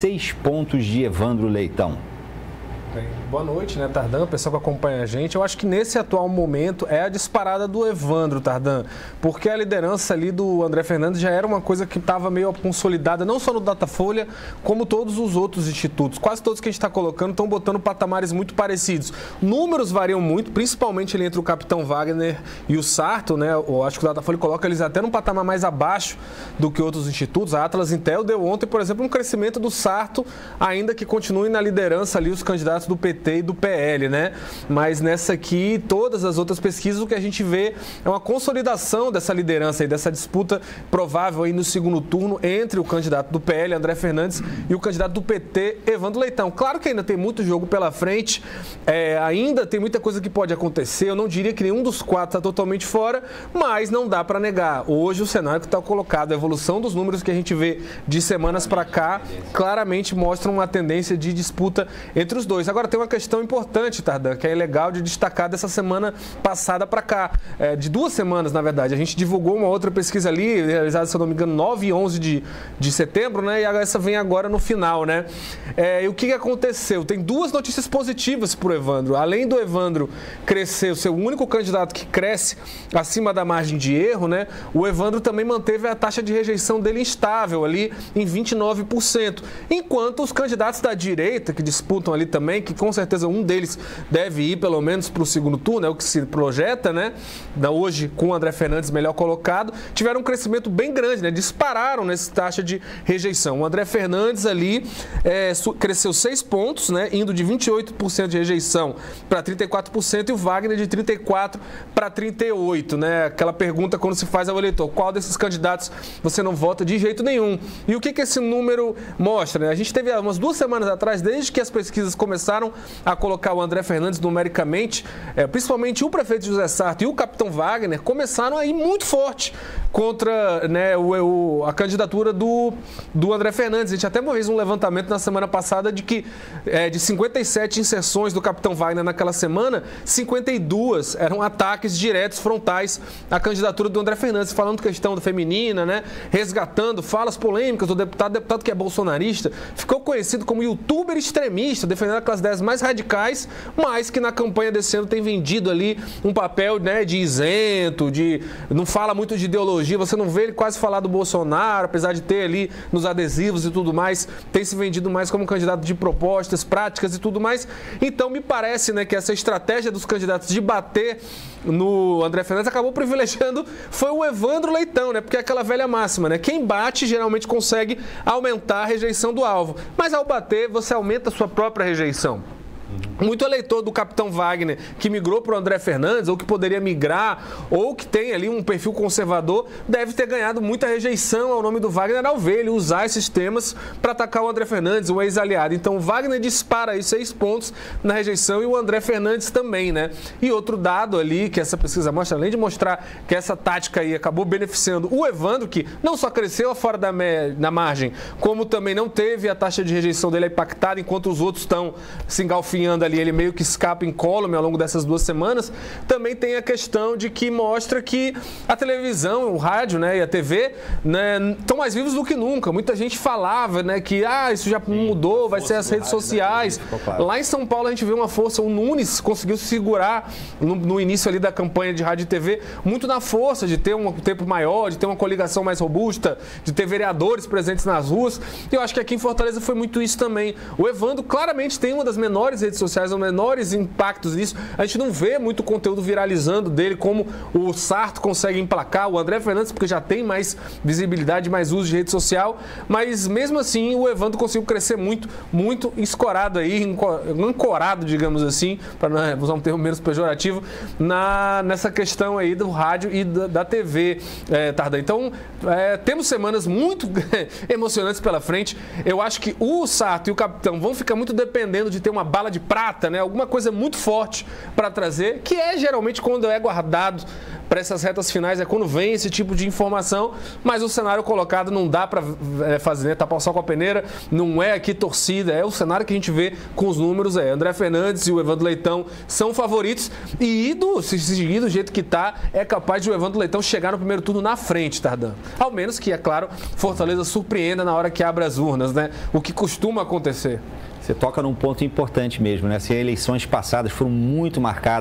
6 pontos de Evandro Leitão. Boa noite, né, Tardan, o pessoal que acompanha a gente. Eu acho que nesse atual momento é a disparada do Evandro, Tardan, porque a liderança ali do André Fernandes já era uma coisa que estava meio consolidada, não só no Datafolha, como todos os outros institutos. Quase todos que a gente está colocando estão botando patamares muito parecidos. Números variam muito, principalmente ali entre o Capitão Wagner e o Sarto, né? Eu acho que o Datafolha coloca eles até num patamar mais abaixo do que outros institutos. A Atlas Intel deu ontem, por exemplo, um crescimento do Sarto, ainda que continue na liderança ali os candidatos do PT e do PL, né? Mas nessa aqui, todas as outras pesquisas, o que a gente vê é uma consolidação dessa liderança e dessa disputa provável aí no segundo turno entre o candidato do PL, André Fernandes, e o candidato do PT, Evandro Leitão. Claro que ainda tem muito jogo pela frente, ainda tem muita coisa que pode acontecer. Eu não diria que nenhum dos quatro está totalmente fora, mas não dá para negar. Hoje o cenário que está colocado, a evolução dos números que a gente vê de semanas para cá, claramente mostra uma tendência de disputa entre os dois. Agora tem uma questão importante, Tardan, que é legal de destacar dessa semana passada para cá, de 2 semanas, na verdade. A gente divulgou uma outra pesquisa ali, realizada, se eu não me engano, 9 e 11 de setembro, né? E essa vem agora no final, né? E o que aconteceu? Tem 2 notícias positivas para o Evandro. Além do Evandro crescer, o seu único candidato que cresce acima da margem de erro, né? O Evandro também manteve a taxa de rejeição dele instável ali em 29%. Enquanto os candidatos da direita, que disputam ali também, que com certeza um deles deve ir pelo menos para o segundo turno, é o que se projeta, né? Hoje, com o André Fernandes melhor colocado, tiveram um crescimento bem grande, né? Dispararam nessa taxa de rejeição. O André Fernandes ali cresceu 6 pontos, né? Indo de 28% de rejeição para 34% e o Wagner de 34% para 38%, né? Aquela pergunta quando se faz ao eleitor, qual desses candidatos você não vota de jeito nenhum? E o que esse número mostra, né? A gente teve umas 2 semanas atrás, desde que as pesquisas começaram a colocar o André Fernandes numericamente, principalmente o prefeito José Sarto e o capitão Wagner, começaram a ir muito forte contra, né, a candidatura do André Fernandes. A gente até fez um levantamento na semana passada de que de 57 inserções do capitão Wagner naquela semana, 52 eram ataques diretos, frontais à candidatura do André Fernandes, falando questão da feminina, né, resgatando falas polêmicas do deputado que é bolsonarista, ficou conhecido como youtuber extremista, defendendo aquelas ideias mais radicais, mas que na campanha desse ano tem vendido ali um papel, né, de isento, não fala muito de ideologia, você não vê ele quase falar do Bolsonaro, apesar de ter ali nos adesivos e tudo mais, tem se vendido mais como candidato de propostas, práticas e tudo mais. Então me parece, né, que essa estratégia dos candidatos de bater no André Fernandes acabou privilegiando foi o Evandro Leitão, né? Porque é aquela velha máxima, né? Quem bate geralmente consegue aumentar a rejeição do alvo, mas ao bater você aumenta a sua própria rejeição. Muito eleitor do capitão Wagner que migrou para o André Fernandes, ou que poderia migrar, ou que tem ali um perfil conservador, deve ter ganhado muita rejeição ao nome do Wagner ao ver ele usar esses temas para atacar o André Fernandes, o ex-aliado. Então o Wagner dispara aí 6 pontos na rejeição e o André Fernandes também, né? E outro dado ali que essa pesquisa mostra, além de mostrar que essa tática aí acabou beneficiando o Evandro, que não só cresceu fora da margem, como também não teve a taxa de rejeição dele impactada, enquanto os outros estão se engalfinhando ali, ele meio que escapa incólume ao longo dessas 2 semanas. Também tem a questão de que mostra que a televisão, o rádio, né, e a TV, né, estão mais vivos do que nunca. Muita gente falava, né, que isso já mudou, vai ser as redes sociais. Lá em São Paulo a gente vê uma força, o Nunes conseguiu se segurar no início ali da campanha de rádio e TV, muito na força de ter um tempo maior, de ter uma coligação mais robusta, de ter vereadores presentes nas ruas. E eu acho que aqui em Fortaleza foi muito isso também. O Evandro claramente tem uma das menores redes sociais, os menores impactos nisso. A gente não vê muito conteúdo viralizando dele, como o Sarto consegue emplacar, o André Fernandes, porque já tem mais visibilidade, mais uso de rede social, mas mesmo assim o Evandro conseguiu crescer muito, muito escorado aí, ancorado, digamos assim, para usar um termo menos pejorativo, nessa questão aí do rádio e da TV, Tardan. Então, temos semanas muito emocionantes pela frente. Eu acho que o Sarto e o capitão vão ficar muito dependendo de ter uma bala de prata carreata, né? Alguma coisa muito forte para trazer, que é geralmente quando é guardado para essas retas finais, é quando vem esse tipo de informação, mas o cenário colocado não dá para fazer, né? Tapar o sol com a peneira, não é aqui torcida, é o cenário que a gente vê com os números, André Fernandes e o Evandro Leitão são favoritos e se seguir do jeito que tá, é capaz de o Evandro Leitão chegar no primeiro turno na frente, Tardan. Ao menos que, é claro, Fortaleza surpreenda na hora que abre as urnas, né? O que costuma acontecer. Você toca num ponto importante mesmo, né? As eleições passadas foram muito marcadas